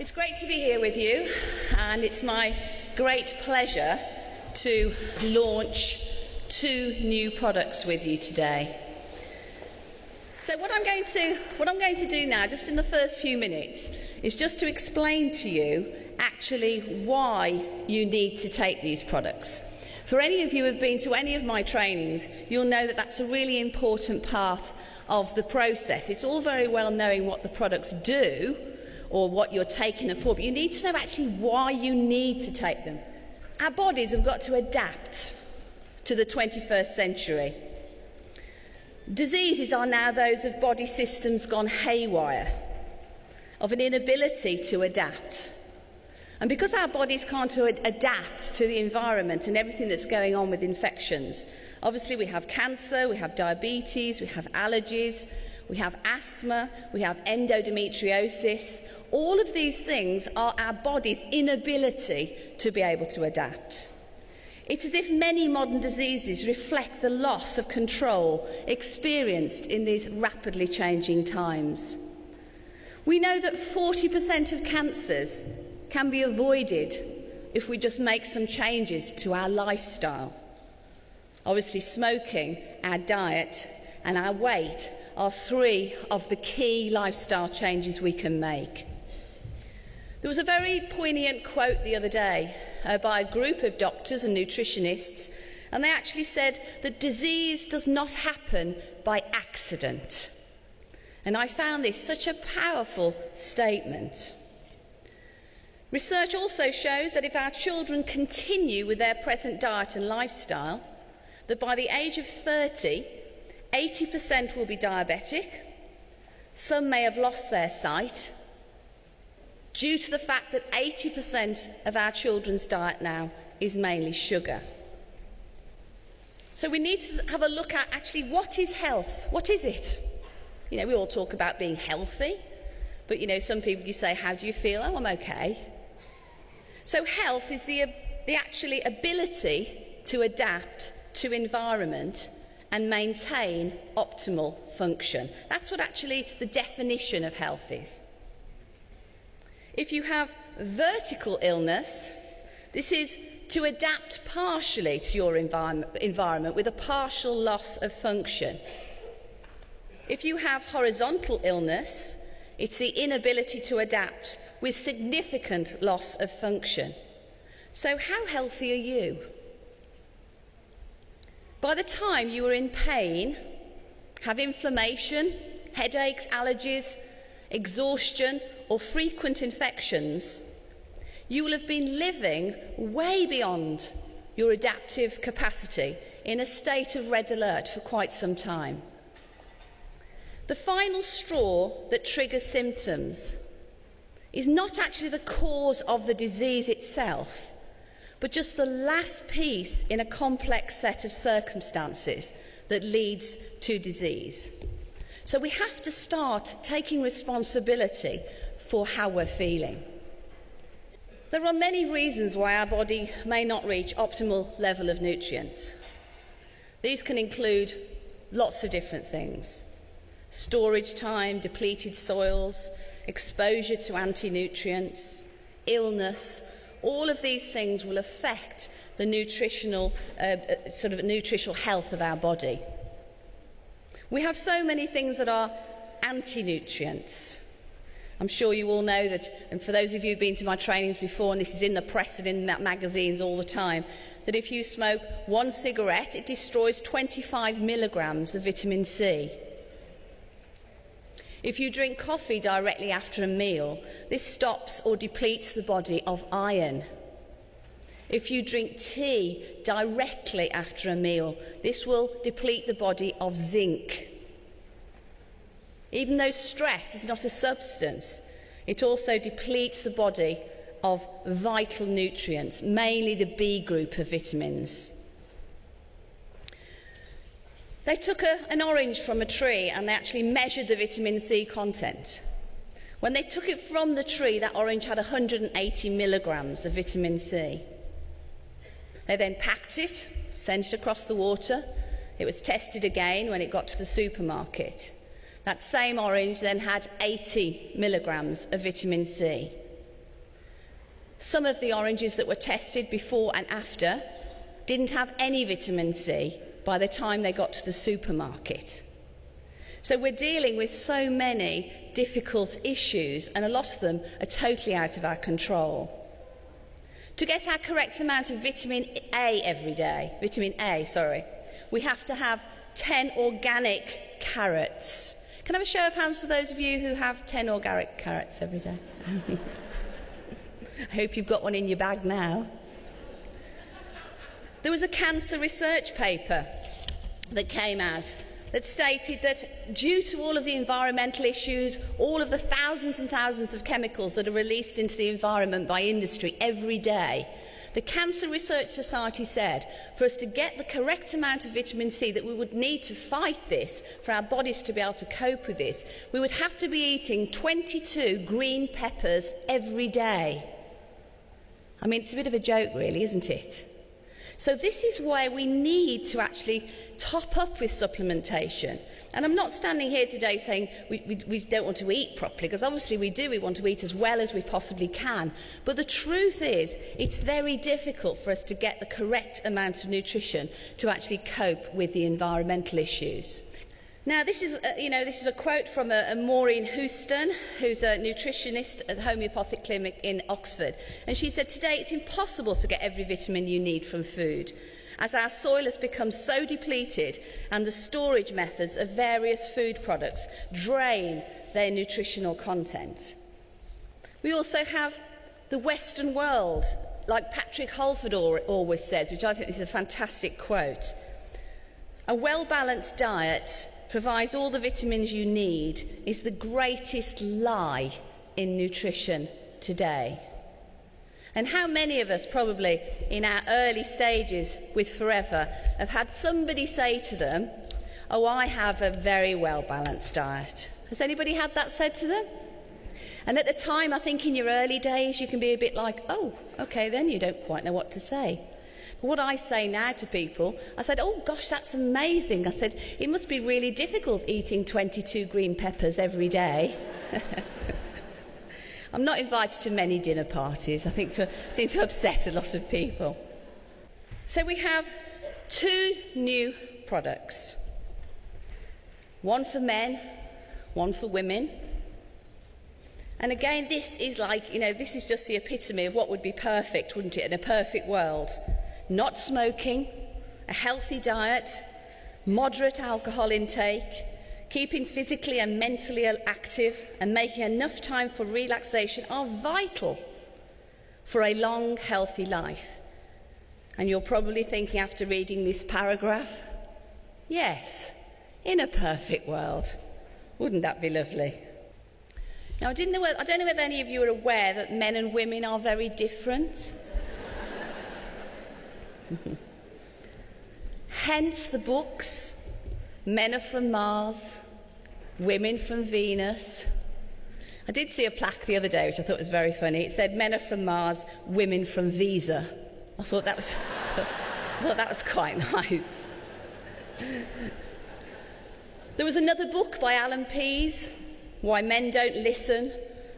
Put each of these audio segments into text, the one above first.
It's great to be here with you, and it's my great pleasure to launch 2 new products with you today. So what I'm going to do now, just in the first few minutes, is just to explain to you actually why you need to take these products. For any of you who have been to any of my trainings, you'll know that that's a really important part of the process. It's all very well knowing what the products do or what you're taking them for, but you need to know actually why you need to take them. Our bodies have got to adapt to the 21st century. Diseases are now those of body systems gone haywire, of an inability to adapt. And because our bodies can't adapt to the environment and everything that's going on with infections, obviously we have cancer, we have diabetes, we have allergies, we have asthma, we have endometriosis. All of these things are our body's inability to be able to adapt. It's as if many modern diseases reflect the loss of control experienced in these rapidly changing times. We know that 40% of cancers can be avoided if we just make some changes to our lifestyle. Obviously, smoking, our diet, and our weight are 3 of the key lifestyle changes we can make. There was a very poignant quote the other day by a group of doctors and nutritionists, and they actually said that disease does not happen by accident. And I found this such a powerful statement. Research also shows that if our children continue with their present diet and lifestyle, that by the age of 30, 80% will be diabetic. Some may have lost their sight due to the fact that 80% of our children's diet now is mainly sugar. So we need to have a look at actually what is health? What is it? You know, we all talk about being healthy, but you know, some people you say, how do you feel? Oh, I'm okay. So health is the actually ability to adapt to environment and maintain optimal function. That's what actually the definition of health is. If you have vertical illness, this is to adapt partially to your environment with a partial loss of function. If you have horizontal illness, it's the inability to adapt with significant loss of function. So how healthy are you? By the time you are in pain, have inflammation, headaches, allergies, exhaustion, or frequent infections, you will have been living way beyond your adaptive capacity in a state of red alert for quite some time. The final straw that triggers symptoms is not actually the cause of the disease itself, but just the last piece in a complex set of circumstances that leads to disease. So we have to start taking responsibility for how we're feeling. There are many reasons why our body may not reach optimal level of nutrients. These can include lots of different things: storage time, depleted soils, exposure to anti-nutrients, illness. All of these things will affect the nutritional health of our body. We have so many things that are anti-nutrients. I'm sure you all know that, and for those of you who've been to my trainings before, and this is in the press and in magazines all the time, that if you smoke 1 cigarette, it destroys 25 milligrams of vitamin C. If you drink coffee directly after a meal, this stops or depletes the body of iron. If you drink tea directly after a meal, this will deplete the body of zinc. Even though stress is not a substance, it also depletes the body of vital nutrients, mainly the B group of vitamins. They took an orange from a tree and they actually measured the vitamin C content. When they took it from the tree, that orange had 180 milligrams of vitamin C. They then packed it, sent it across the water. It was tested again when it got to the supermarket. That same orange then had 80 milligrams of vitamin C. Some of the oranges that were tested before and after didn't have any vitamin C by the time they got to the supermarket. So we're dealing with so many difficult issues, and a lot of them are totally out of our control. To get our correct amount of vitamin A every day, we have to have 10 organic carrots. Can I have a show of hands for those of you who have 10 organic carrots every day? I hope you've got one in your bag now. There was a cancer research paper that came out that stated that due to all of the environmental issues, all of the thousands and thousands of chemicals that are released into the environment by industry every day, the Cancer Research Society said for us to get the correct amount of vitamin C that we would need to fight this, for our bodies to be able to cope with this, we would have to be eating 22 green peppers every day. I mean, it's a bit of a joke, really, isn't it? So this is why we need to actually top up with supplementation. And I'm not standing here today saying we don't want to eat properly, because obviously we do. We want to eat as well as we possibly can. But the truth is, it's very difficult for us to get the correct amount of nutrition to actually cope with the environmental issues. Now, this is a quote from Maureen Houston, who's a nutritionist at the Homeopathic Clinic in Oxford. And she said, "Today it's impossible to get every vitamin you need from food, as our soil has become so depleted and the storage methods of various food products drain their nutritional content." We also have the Western world, like Patrick Holford always says, which I think is a fantastic quote. "A well-balanced diet provides all the vitamins you need is the greatest lie in nutrition today." And how many of us, probably in our early stages with Forever, have had somebody say to them, "Oh, I have a very well-balanced diet"? Has anybody had that said to them? And at the time, I think in your early days, you can be a bit like, "Oh, okay, then you don't quite know what to say." What I say now to people, I said, "Oh gosh, that's amazing." I said, "It must be really difficult eating 22 green peppers every day." I'm not invited to many dinner parties. I think seem to upset a lot of people. So we have 2 new products. One for men, one for women. And again, this is this is just the epitome of what would be perfect, wouldn't it, in a perfect world. Not smoking, a healthy diet, moderate alcohol intake, keeping physically and mentally active, and making enough time for relaxation are vital for a long, healthy life. And you're probably thinking after reading this paragraph, yes, in a perfect world. Wouldn't that be lovely? Now, I don't know whether any of you are aware that men and women are very different. Hence the books, Men Are From Mars, Women From Venus. I did see a plaque the other day, which I thought was very funny. It said, "Men are from Mars, women from Visa." I thought that was quite nice. There was another book by Alan Pease, Why Men Don't Listen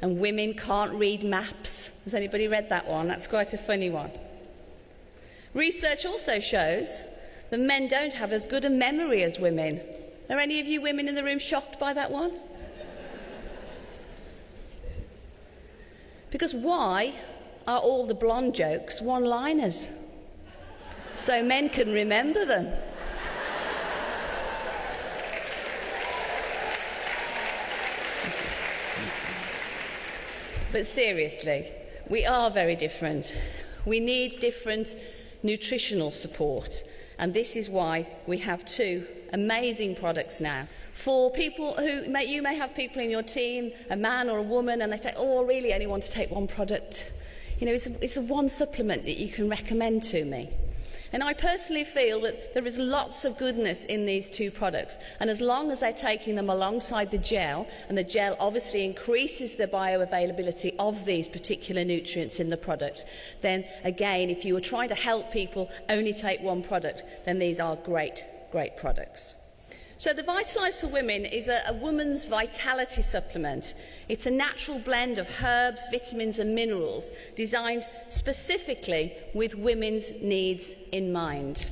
and Women Can't Read Maps. Has anybody read that one? That's quite a funny one. Research also shows that men don't have as good a memory as women. Are any of you women in the room shocked by that one? Because why are all the blonde jokes one-liners? So men can remember them. But seriously, we are very different. We need different nutritional support, and this is why we have 2 amazing products now. For people you may have people in your team, a man or a woman, and they say, "Oh, I really only want to take one product. It's the one supplement that you can recommend to me." And I personally feel that there is lots of goodness in these 2 products, and as long as they're taking them alongside the gel, and the gel obviously increases the bioavailability of these particular nutrients in the product, then again, if you were trying to help people only take one product, then these are great products. So the Vitolize for Women is a woman's vitality supplement. It's a natural blend of herbs, vitamins and minerals designed specifically with women's needs in mind.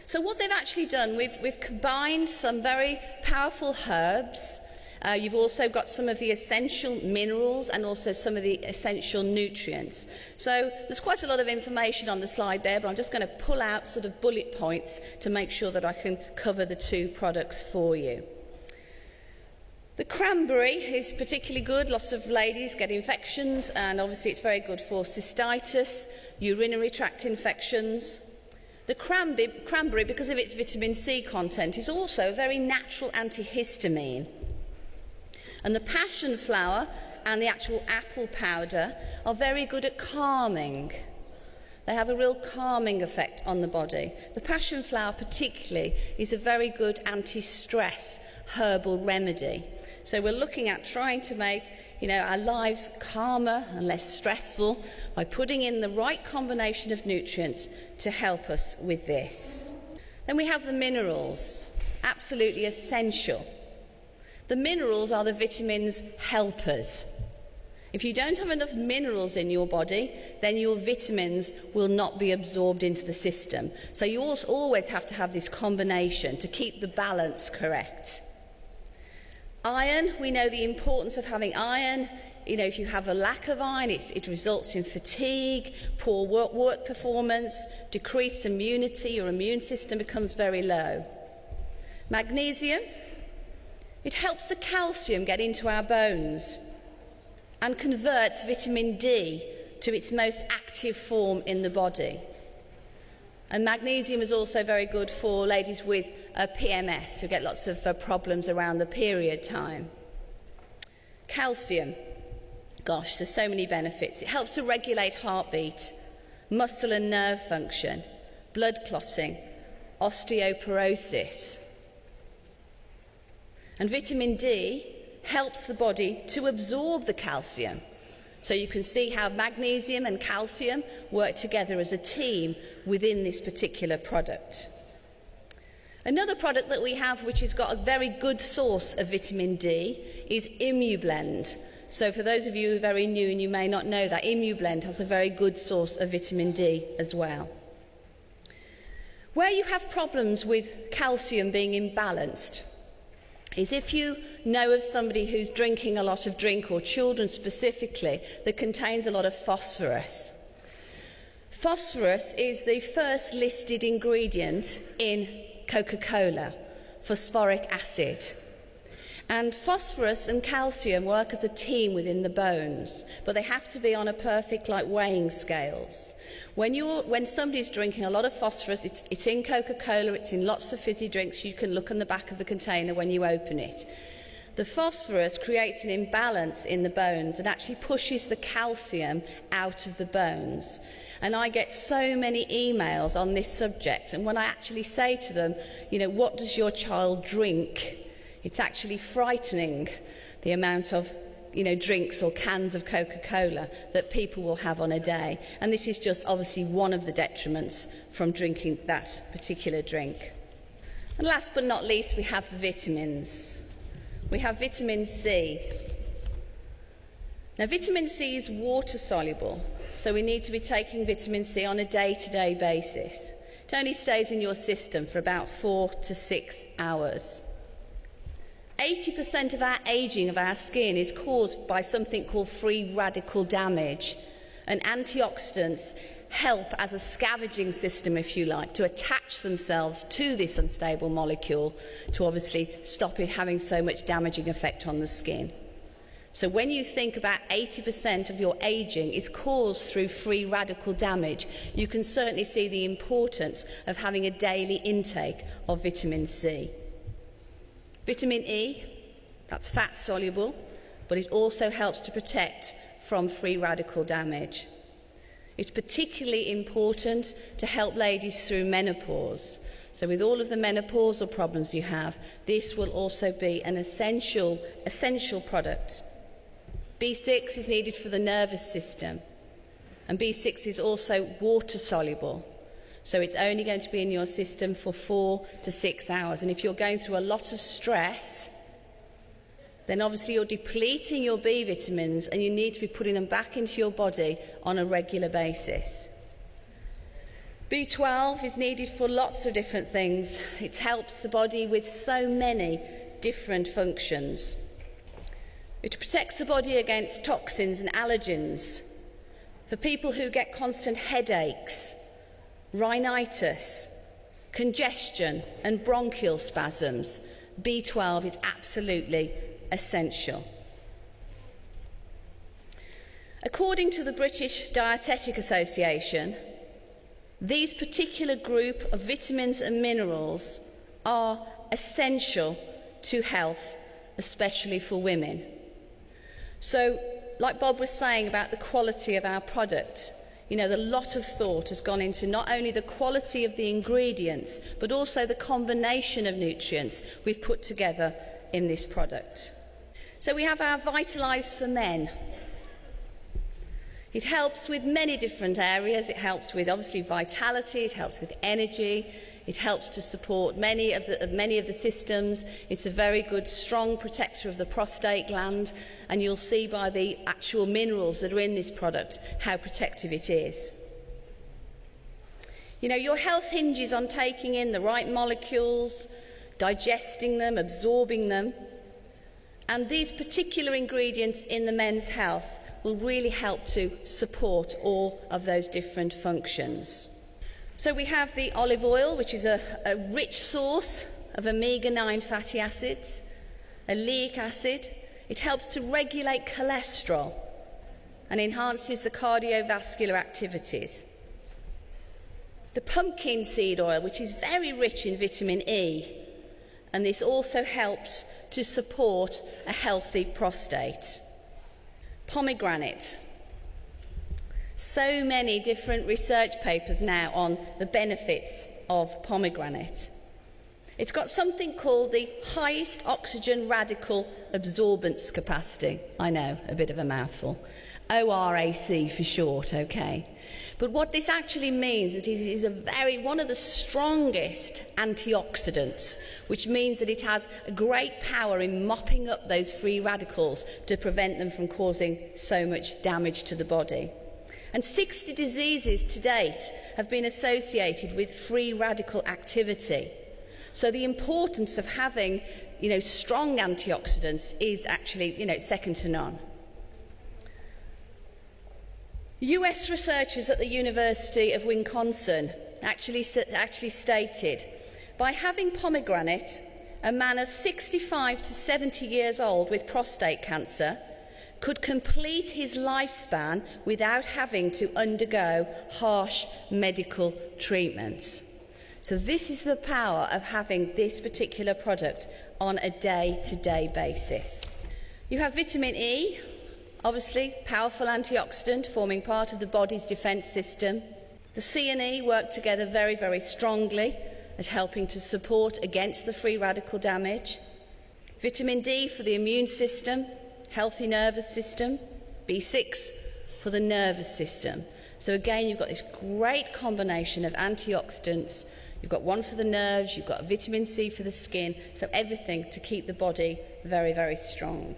So what they've actually done, we've combined some very powerful herbs. You've also got some of the essential minerals and also some of the essential nutrients. So there's quite a lot of information on the slide there, but I'm just going to pull out sort of bullet points to make sure that I can cover the two products for you. The cranberry is particularly good. Lots of ladies get infections, and obviously it's very good for cystitis, urinary tract infections. The cranberry, because of its vitamin C content, is also a very natural antihistamine. And the passion flower and the actual apple powder are very good at calming. They have a real calming effect on the body. The passion flower particularly is a very good anti-stress herbal remedy. So we're looking at trying to make our lives calmer and less stressful by putting in the right combination of nutrients to help us with this. Then we have the minerals, absolutely essential. The minerals are the vitamins' helpers. If you don't have enough minerals in your body, then your vitamins will not be absorbed into the system. So you also always have to have this combination to keep the balance correct. Iron, we know the importance of having iron. If you have a lack of iron, it results in fatigue, poor work performance, decreased immunity. Your immune system becomes very low. Magnesium, it helps the calcium get into our bones and converts vitamin D to its most active form in the body. And magnesium is also very good for ladies with PMS, who get lots of problems around the period time. Calcium, gosh, there's so many benefits. It helps to regulate heartbeat, muscle and nerve function, blood clotting, osteoporosis. And vitamin D helps the body to absorb the calcium. So you can see how magnesium and calcium work together as a team within this particular product. Another product that we have which has got a very good source of vitamin D is ImmuBlend. So for those of you who are very new and you may not know that, ImmuBlend has a very good source of vitamin D as well. Where you have problems with calcium being imbalanced is if you know of somebody who's drinking a lot of drink, or children specifically, that contains a lot of phosphorus. Phosphorus is the first listed ingredient in Coca-Cola, phosphoric acid. And phosphorus and calcium work as a team within the bones, but they have to be on a perfect weighing scales. When somebody's drinking a lot of phosphorus, it's in Coca-Cola, it's in lots of fizzy drinks. You can look on the back of the container when you open it. The phosphorus creates an imbalance in the bones and actually pushes the calcium out of the bones. And I get so many emails on this subject, and when I actually say to them, what does your child drink? It's actually frightening, the amount of drinks or cans of Coca-Cola that people will have on a day. And this is just obviously one of the detriments from drinking that particular drink. And last but not least, we have vitamins. We have vitamin C. Now, vitamin C is water soluble, so we need to be taking vitamin C on a day-to-day basis. It only stays in your system for about 4 to 6 hours. 80% of our ageing of our skin is caused by something called free radical damage, and antioxidants help as a scavenging system, if you like, to attach themselves to this unstable molecule to obviously stop it having so much damaging effect on the skin. So when you think about 80% of your ageing is caused through free radical damage, you can certainly see the importance of having a daily intake of vitamin C. Vitamin E, that's fat soluble, but it also helps to protect from free radical damage. It's particularly important to help ladies through menopause. So with all of the menopausal problems you have, this will also be an essential product. B6 is needed for the nervous system, and B6 is also water soluble. So it's only going to be in your system for 4 to 6 hours. And if you're going through a lot of stress, then obviously you're depleting your B vitamins and you need to be putting them back into your body on a regular basis. B12 is needed for lots of different things. It helps the body with so many different functions. It protects the body against toxins and allergens. For people who get constant headaches, rhinitis, congestion and bronchial spasms, B12 is absolutely essential. According to the British Dietetic Association, these particular group of vitamins and minerals are essential to health, especially for women. So, like Bob was saying about the quality of our product, you know, a lot of thought has gone into not only the quality of the ingredients, but also the combination of nutrients we've put together in this product. So we have our Vitolize for Men. It helps with many different areas. It helps with, obviously, vitality. It helps with energy. It helps to support many of the systems. It's a very good, strong protector of the prostate gland, and you'll see by the actual minerals that are in this product how protective it is. You know, your health hinges on taking in the right molecules, digesting them, absorbing them, and these particular ingredients in the men's health will really help to support all of those different functions. So we have the olive oil, which is a rich source of omega-9 fatty acids, oleic acid. It helps to regulate cholesterol and enhances the cardiovascular activities. The pumpkin seed oil, which is very rich in vitamin E, and this also helps to support a healthy prostate. Pomegranate. So many different research papers now on the benefits of pomegranate. It's got something called the highest oxygen radical absorbance capacity. I know, a bit of a mouthful. ORAC for short, okay. But what this actually means is it is one of the strongest antioxidants, which means that it has a great power in mopping up those free radicals to prevent them from causing so much damage to the body. And 60 diseases to date have been associated with free radical activity. So the importance of having, strong antioxidants is actually, second to none. US researchers at the University of Wisconsin actually stated, by having pomegranate, a man of 65 to 70 years old with prostate cancer could complete his lifespan without having to undergo harsh medical treatments. So this is the power of having this particular product on a day-to-day basis. You have vitamin E, obviously powerful antioxidant forming part of the body's defence system. The C and E work together very, very strongly at helping to support against the free radical damage. Vitamin D for the immune system, healthy nervous system, B6 for the nervous system. So again, you've got this great combination of antioxidants. You've got one for the nerves, you've got vitamin C for the skin, so everything to keep the body very, very strong.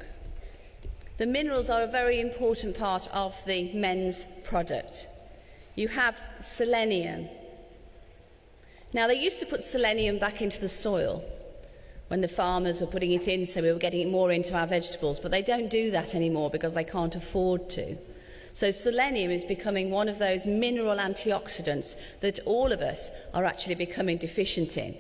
The minerals are a very important part of the men's product. You have selenium. Now, they used to put selenium back into the soil when the farmers were putting it in, so we were getting it more into our vegetables, but they don't do that anymore because they can't afford to. So selenium is becoming one of those mineral antioxidants that all of us are actually becoming deficient in.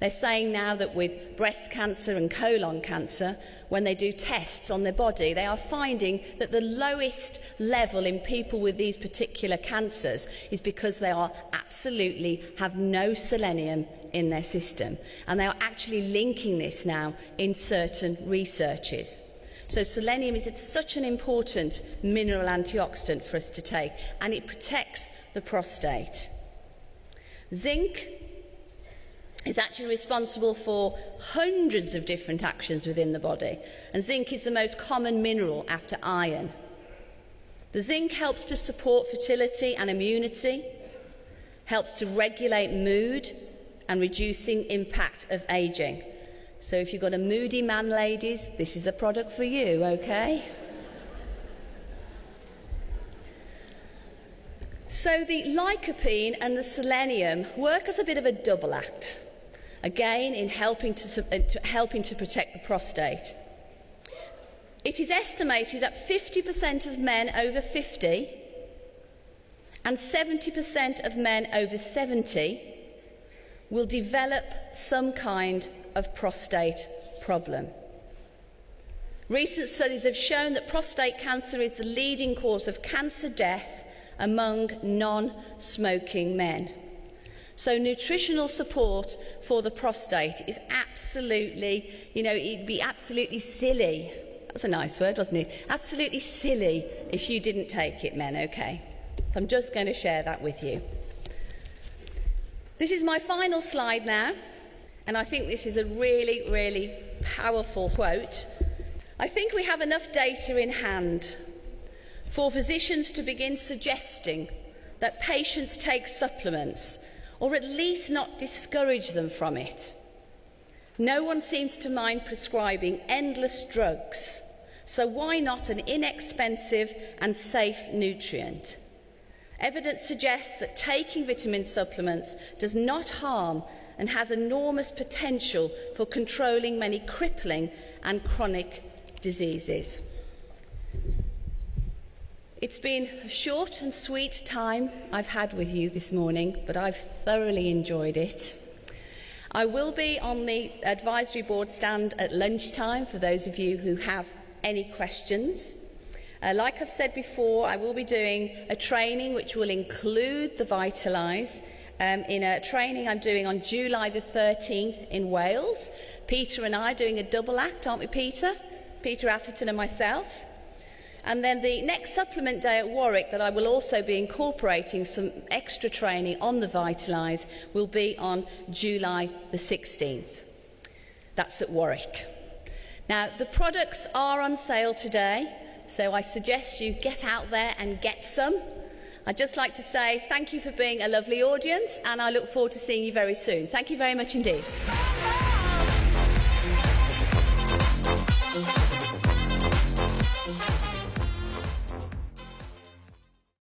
They're saying now that with breast cancer and colon cancer, when they do tests on their body, they are finding that the lowest level in people with these particular cancers is because they are absolutely have no selenium in their system. And they are actually linking this now in certain researches. So selenium is such an important mineral antioxidant for us to take, and it protects the prostate. Zinc is actually responsible for hundreds of different actions within the body, and zinc is the most common mineral after iron. The zinc helps to support fertility and immunity, helps to regulate mood and reducing impact of ageing. So if you've got a moody man, ladies, this is the product for you, okay? So the lycopene and the selenium work as a bit of a double act, again in helping to protect the prostate. It is estimated that 50% of men over 50 and 70% of men over 70 will develop some kind of prostate problem. Recent studies have shown that prostate cancer is the leading cause of cancer death among non-smoking men. So nutritional support for the prostate is absolutely, it'd be absolutely silly. That's a nice word, wasn't it? Absolutely silly if you didn't take it, men, okay? So I'm just going to share that with you. This is my final slide now, and I think this is a really, really powerful quote. I think we have enough data in hand for physicians to begin suggesting that patients take supplements, or at least not discourage them from it. No one seems to mind prescribing endless drugs, so why not an inexpensive and safe nutrient? Evidence suggests that taking vitamin supplements does not harm and has enormous potential for controlling many crippling and chronic diseases. It's been a short and sweet time I've had with you this morning, but I've thoroughly enjoyed it. I will be on the advisory board stand at lunchtime for those of you who have any questions. Like I've said before, I will be doing a training which will include the Vitolize in a training I'm doing on July the 13th in Wales. Peter and I are doing a double act, aren't we, Peter? Peter Atherton and myself. And then the next supplement day at Warwick that I will also be incorporating some extra training on the Vitolize will be on July the 16th. That's at Warwick. Now, the products are on sale today, so I suggest you get out there and get some. I'd just like to say thank you for being a lovely audience, and I look forward to seeing you very soon. Thank you very much indeed.